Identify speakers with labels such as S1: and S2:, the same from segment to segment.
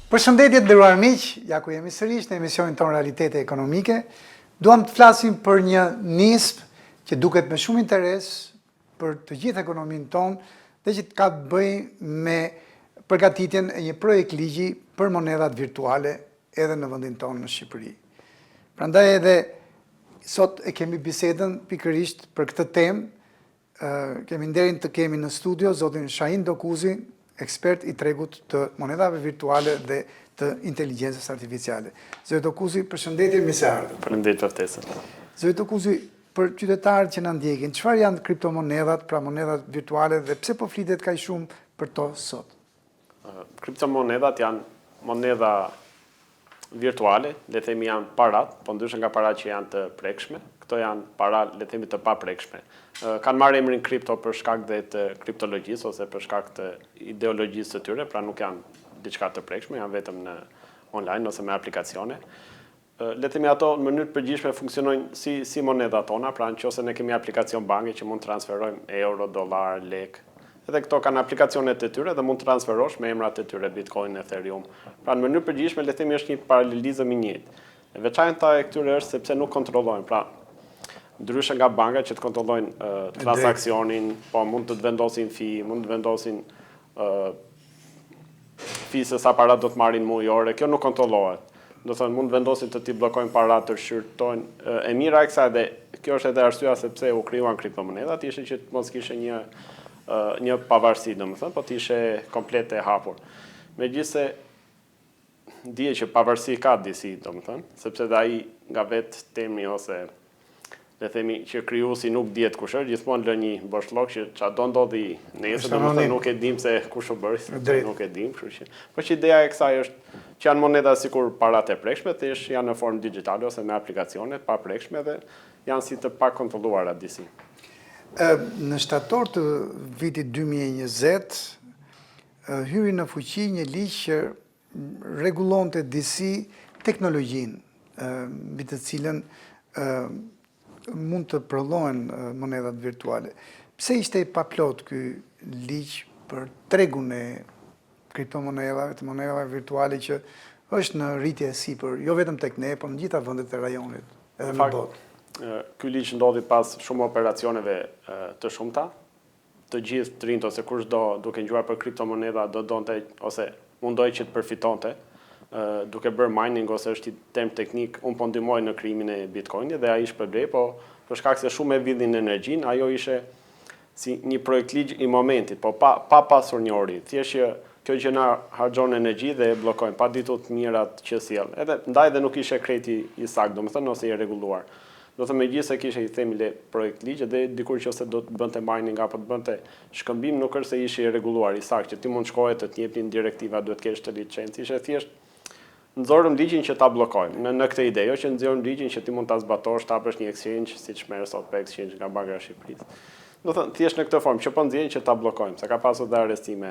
S1: Përshëndetje të nderuar miq, ja ku jemi sërish në emisionin ton Realitete Ekonomike. Duam të flasim për një nismë që duket me shumë interes për të gjithë ekonominë tonë dhe që ka të bëjë me përgatitjen e një projekt ligji për monedat virtuale edhe në vendin tonë në Shqipëri. Prandaj edhe sot e kemi bisedën pikërisht për këtë temë. Kemi nderin të kemi në studio zotin Shahin Dokuzi, ekspert i tregut të monedave virtuale dhe të inteligjencës artificiale. Zoti Dokuzi, përshëndetje, mirë se ardhur.
S2: Faleminderit për ftesën.
S1: Zoti Dokuzi, për qytetarët që na ndjekin, çfarë janë kriptomonedat, pra monedat virtuale dhe pse po flitet kaq shumë për to sot?
S2: Kriptomonedat janë moneda virtuale, le themi janë parat, po ndryshe nga parat që janë të prekshme. Këto janë para, le themi, të paprekshme. Kanë marrë emrin kripto për shkak dhe të kriptologjisë ose për shkak të ideologjisë të tyre, pra nuk janë diçka të prekshme, janë vetëm në online ose me aplikacione. Le themi ato në mënyrë të përgjithshme funksionojnë si moneda tona, pra nëse ne kemi aplikacion banke që mund të transferojmë euro, dollar, lek, edhe këto kanë aplikacionet e tyre dhe mund të transferosh me emrat e tyre, Bitcoin, Ethereum. Pra në mënyrë të përgjithshme le themi është një paralelizëm i njëjtë. E veçanta e këtyre është sepse nuk kontrollojnë, pra ndryshe nga banka që të kontrollojnë transakcionin, po mund të vendosin fi, mund të vendosin fi se sa para do të marrin mujore, kjo nuk kontrollohet. Do thënë mund të vendosin të t'i bllokojnë parat, të shqyrtojnë. E mira e kësaj dhe kjo është edhe arsyeja sepse u krijuan kriptomonedat, ishte që mos kishte një pavarësi, domethënë, po të ishte komplet e hapur. Megjithse dihet që pavarësi ka disi, domethënë, sepse dhe ai nga vetë temi ose le themi që krijuesi nuk dihet kush është, gjithmonë lë një boshllok që çado ndodhi nesër, domethënë nuk e dim se kush u bëri, nuk e dim, kështu që. Por që ideja e kësaj është që janë moneda sikur parat e prekshme, thjesht janë në formë digjitale ose me aplikacione pa prekshme dhe janë si të pakontrolluara disi.
S1: Në shtator të vitit 2020 hyri në fuqi një ligj që rregullonte disi teknologjinë mbi të cilën mund të prodhohen monedat virtuale. Pse ishte i paplot ky ligj për tregun e kriptomonedave, të monedave virtuale që është në rritje sipër, jo vetëm tek ne, por në gjitha vendet e rajonit, edhe në botë.
S2: Ky ligj ndodhi pas shumë operacioneve të shumta. Të gjithë të rinjt ose kushdo duke ngjuar për kriptomoneda do donte ose mundoi që të përfitonte. Duke bërë mining ose është i term teknik, unë po ndihmoj në krijimin e Bitcoinit dhe ai shpërblet, po për shkak se shumë e vidhin energjinë, ajo ishte si një projekt ligj i momentit, po pa pasur një ori. Thjesht që kjo gjë na harxhon energji dhe e bllokojnë pa ditur të mirat që sjell. Edhe ndaj dhe nuk ishte kreti i saktë, domethënë ose i rregulluar. Do të megjithëse kishte i themi le projekt ligj dhe dikur që ose do të bënte mining apo të bënte shkëmbim, nuk është se ishte i rregulluar i saktë, që ti mund shkoje të jepin direktiva, duhet kesh të licencë, ishte thjesht nxorëm ligjin që ta bllokojmë. Në këtë ide, jo që nxorëm ligjin që ti mund ta zbatosh, ta hapësh një exchange siç merr sot për exchange nga Banka e Shqipërisë. Do thënë thjesht në këtë formë që po nxjerrin që ta bllokojmë, se ka pasur dhe arrestime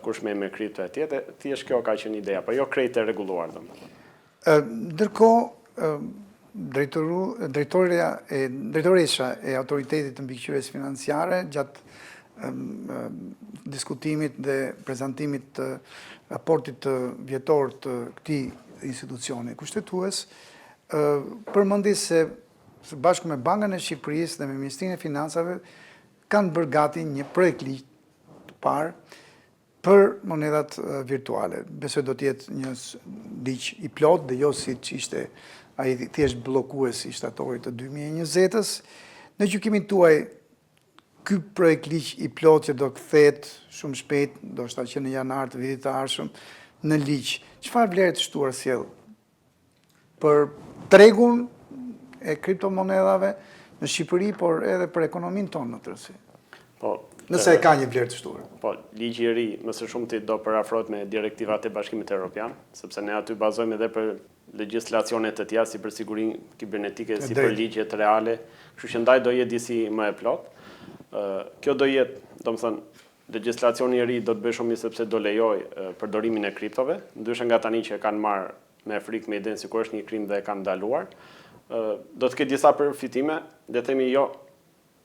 S2: kush me kripto e tjetër, thjesht kjo ka qenë ideja, por jo krejt e rregulluar domethënë.
S1: Ndërkohë, drejtoresha e Autoritetit të Mbikëqyrjes Financiare gjatë diskutimit dhe prezantimit të raportit vjetor të këtij institucioni kushtetues, përmendi se së bashku me Bankën e Shqipërisë dhe me Ministrinë e Financave kanë bërë gati një projekt ligj të parë për monedat virtuale. Besoj do të jetë një ligj i plot dhe jo siç ishte ai thjesht bllokues i shtatorit të 2020-s. Në gjykimin tuaj, ky projekt ligj i plot që do kthehet shumë shpejt, ndoshta që në janar të vitit të ardhshëm, në ligj, çfarë vlerë të shtuar sjell për tregun e kriptomonedave në Shqipëri, por edhe për ekonominë tonë në tërësi?
S2: Po,
S1: nëse ka një vlerë të shtuar.
S2: Po, ligji i ri më së shumti do parafrohet me direktivat e Bashkimit Evropian, sepse ne aty bazojmë edhe për legjislacione të tjera si për sigurinë kibernetike, si për ligjet reale, kështu që ndaj do jetë disi më e plot. Kjo do jetë, domethënë, legjislacioni i ri do të bëjë shumë sepse do lejoj përdorimin e kriptove, ndryshe nga tani që kanë marrë me frikë me idenë sikur është një krim dhe e kanë ndaluar. Do të ketë disa përfitime, le të themi jo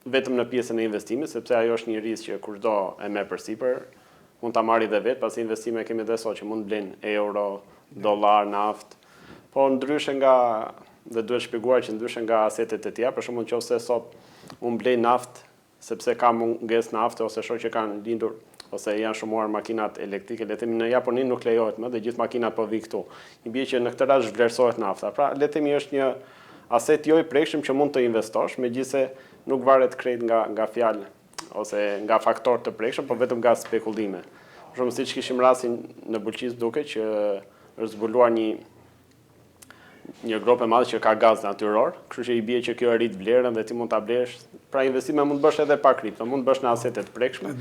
S2: vetëm në pjesën e investimit, sepse ajo është një risk që kushdo e merr përsipër, mund ta marrë dhe vetë, pasi investime kemi dhe sot që mund blen euro, dollar, naftë. Po ndryshe nga dhe duhet shpjeguar që ndryshe nga asetet e tjera, për shembull nëse sot unë blej naftë sepse ka mungesë nafte ose shoh që kanë lindur ose janë shumuar makinat elektrike, le të themi në Japoni nuk lejohet më dhe gjithë makinat po vi këtu. I bie që në këtë rast vlerësohet nafta. Pra le të themi është një aset jo i prekshëm që mund të investosh, megjithëse nuk varet krejt nga fjalë ose nga faktor të prekshëm, por vetëm nga spekulime. Për shembull siç kishim rastin në Bulqis duke që është zbuluar një grop e madhe që ka gaz natyror, kështu që i bie që kjo rrit vlerën dhe ti mund ta blesh. Pra investime mund të bësh edhe pa kripto, mund të bësh në asete të prekshme.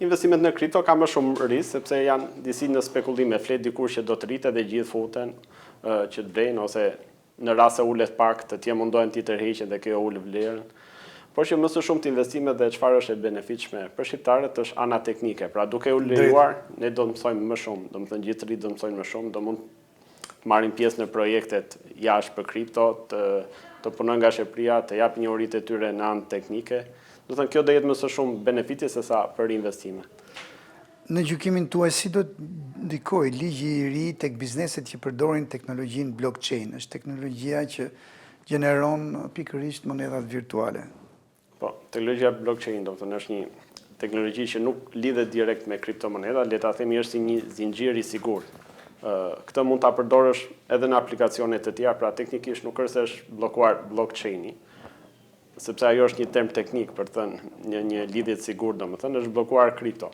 S2: Investimet në kripto ka më shumë risk sepse janë disi në spekulime, flet dikush që do të rritet dhe gjithë futen që të blejnë ose në rast se ulet pak të tjerë mundohen ti tërheqin dhe kjo ul vlerën. Por që më së shumti investimet dhe çfarë është e beneficshme për shqiptarët është ana teknike. Pra duke u lejuar, ne do të mësojmë më shumë, domethënë gjithë rrit do të mësojnë më shumë, do mund të marrin pjesë në projektet jashtë për kripto, të punojnë nga Shqipëria, të japin njohuritë e tyre në anë teknike. Do të thënë kjo do jetë më së shumë beneficie se sa për investime.
S1: Në gjykimin tuaj si do të ndikojë ligji i ri tek bizneset që përdorin teknologjinë blockchain? Është teknologjia që gjeneron pikërisht monedhat virtuale.
S2: Po, teknologjia blockchain do të thënë është një teknologji që nuk lidhet direkt me kriptomoneda, le ta themi është si një zinxhir i sigurt. Këtë mund ta përdorësh edhe në aplikacione të tjera, pra teknikisht nuk është se është bllokuar blockchaini, sepse ajo është një term teknik për të thënë një lidhje të sigurt, domethënë është bllokuar kripto.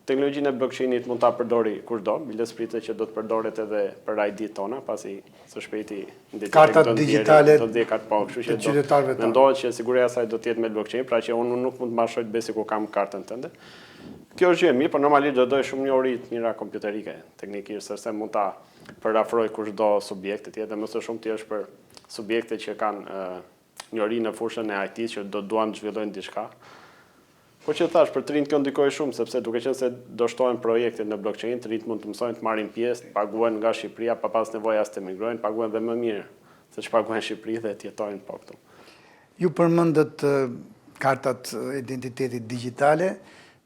S2: Teknologjinë e blockchainit mund ta përdori kushdo, biles pritet që do të përdoret edhe për ID-t tona, pasi së shpejti
S1: kartat digjitale
S2: do të ndjej po, kështu që mendohet që siguria e saj do të jetë me blockchain, pra që unë nuk mund të mbashoj të besi ku kam kartën tënde. Kjo është gjë e mirë, por normalisht do doj shumë njohuri të mira kompjuterike, teknikisht, sepse mund ta parafroj kushdo subjekt të tjetër, më së shumti është për subjekte që kanë njohuri në fushën e IT-s që do duan të zhvillojnë diçka. Po që thash, për të rinjt kjo ndikoj shumë, sepse duke qenë se do shtohen projekte në blockchain, të rinjt mund të mësojnë të marrin pjesë, të paguhen nga Shqipëria, pa pas nevojë as të emigrojnë, paguhen dhe më mirë, se që paguhen Shqipëri dhe të jetojnë po këtu.
S1: Ju përmendët kartat identitetit digjitale,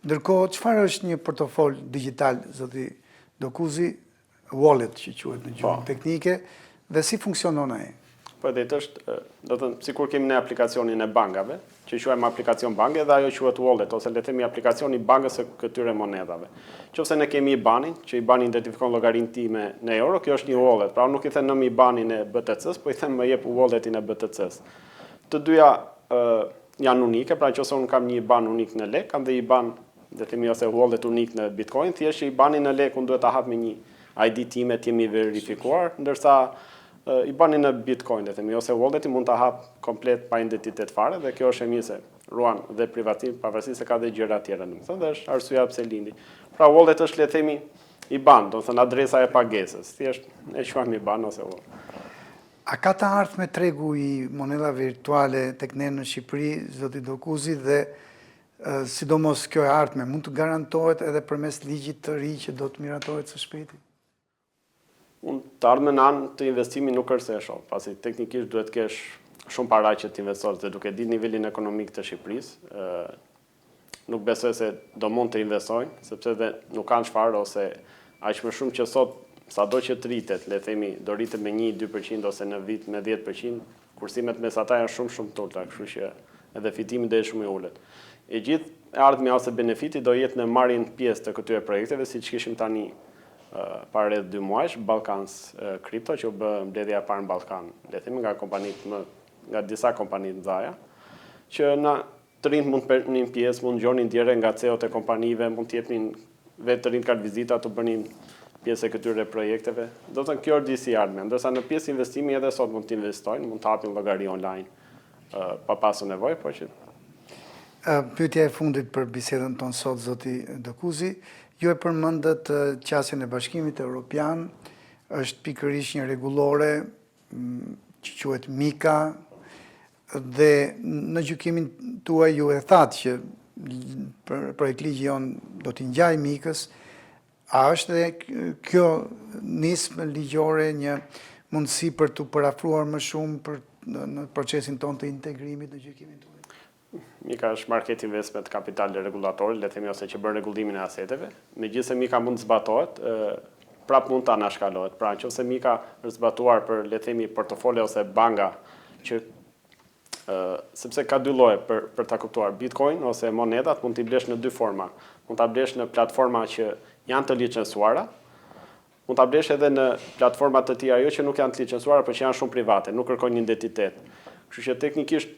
S1: ndërkohë çfarë është një portofol digital, zoti Dokuzi, wallet që quhet në gjuhën teknike, dhe si funksionon ai?
S2: Po dhe është, do të thënë, sikur kemi në aplikacionin e bankave, që quajmë aplikacion banke dhe ajo quhet wallet, ose le të themi aplikacioni bankës së këtyre monedhave. Nëse ne kemi IBAN-in, që IBAN-i identifikon llogarinë time në euro, kjo është një wallet. Pra unë nuk i them në IBAN-in e BTC-s, po i them më jep walletin e BTC-s. Të dyja janë unike, pra nëse unë kam një IBAN unik në lek, kam dhe IBAN, le të themi ose wallet unik në Bitcoin, thjesht që IBAN-in në lek unë duhet ta hap me një ID time të jemi verifikuar, ndërsa IBAN-in në Bitcoin, le të themi, ose walletin mund ta hap komplet pa identitet fare dhe kjo është e mirë se ruan dhe privatim, pavarësisht se ka dhe gjëra tjera, domethënë, dhe është arsyeja pse lindi. Pra wallet është le të themi IBAN, do të thënë adresa e pagesës. Thjesht e quajmë IBAN ose wallet.
S1: A ka të ardhmë tregu i moneda virtuale tek ne në Shqipëri, zoti Dokuzi, dhe sidomos kjo e ardhme mund të garantohet edhe përmes ligjit të ri që do të miratohet së shpejti?
S2: Unë të ardhme në anë të investimi nuk është se e shoh, pasi teknikisht duhet kesh shumë para që të investosh, dhe duke ditë nivelin ekonomik të Shqipërisë, nuk besoj se do mund të investojnë, sepse dhe nuk kanë çfarë ose aq më shumë që sot sado që të rritet, le të themi, do rritet me 1-2% ose në vit me 10%, kursimet mesata janë shumë të ulta, kështu që edhe fitimi do jetë shumë i ulët. E gjithë e ardhmja ose benefiti do jetë në marrjen pjesë të këtyre projekteve, siç kishim tani para rreth 2 muajsh, Balkans Crypto, që u bë mbledhja e parë në Ballkan, le të themi nga disa kompani të mëdha, që na të rinjt mund të bënin pjesë, mund ngjonin dire nga CEO-t e kompanive, mund të jepnin vetë të rinjt kartë vizita të bënin pjesë e këtyre projekteve. Do të thënë kjo është disi ardhmja, ndërsa në pjesë investimi edhe sot mund të investojnë, mund të hapin llogari online pa pasur nevojë, por që
S1: pyetja e fundit për bisedën tonë sot, zoti Dokuzi, ju e përmendët qasjen e Bashkimit Evropian, është pikërisht një rregullore që quhet MiCA, dhe në gjykimin tuaj ju e thatë që projekt ligji jonë do t'i ngjajë MiCA-s. A është dhe kjo nismë ligjore një mundësi për t'u parafruar më shumë në procesin tonë të integrimit në gjykimin tuaj?
S2: Mika është market investment kapital regulatori, le themi ose që bën rregullimin e aseteve. Megjithëse Mika mund të zbatohet, prap mund të anashkalohet. Pra nëse Mika është zbatuar për le themi portofolio ose banka që sepse ka dy lloje për ta kuptuar. Bitcoin ose monedat mund t'i blesh në dy forma. Mund ta blesh në platforma që janë të licencuara, mund ta blesh edhe në platforma të tjera jo që nuk janë të licencuara, por që janë shumë private, nuk kërkojnë identitet. Kështu që teknikisht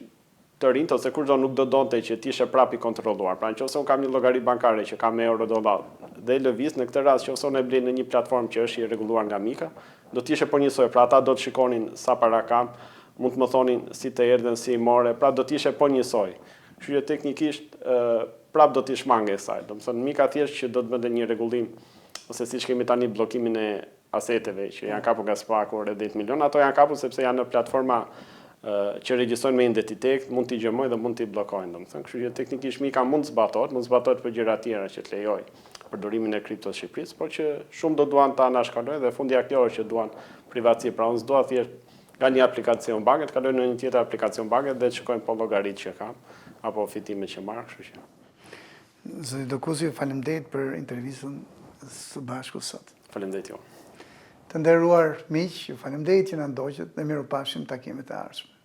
S2: të rinjt ose kushdo nuk do donte që t'ishe prap i kontrolluar. Pra nëse unë kam një llogari bankare që kam euro dollar dhe lëviz, në këtë rast nëse unë e blej në një platformë që është i rregulluar nga Mika, do t'ishe po njësoj. Pra ata do të shikonin sa para kam, mund të më thonin si të erdhen, si i more, pra do t'ishe po njësoj. Kështu që teknikisht prap do t'i shmange kësaj. Do të thonë Mika thjesht që do të bënte një rregullim ose siç kemi tani bllokimin e aseteve që janë kapur nga Spaku rreth 10 milion, ato janë kapur sepse janë në platforma që regjistrojnë me identitet, mund t'i gjëmojnë dhe mund t'i bllokojnë, domethënë. Kështu që teknikisht Mika mund zbatohet për gjëra tjera që të lejoj përdorimin e kriptos në Shqipëri, por që shumë do duan ta anashkalojnë dhe fundi aktorë që duan privatësi, pra unë s'dua thjesht nga një aplikacion banke të kaloj në një tjetër aplikacion banke dhe të shikojnë po llogaritë që kam apo fitimet që marr, kështu që.
S1: Zoti Dokusi, faleminderit për intervistën së bashku sot.
S2: Faleminderit ju.
S1: Të nderuar miq, ju faleminderit që na ndoqët dhe mirupafshim takimet e ardhshme.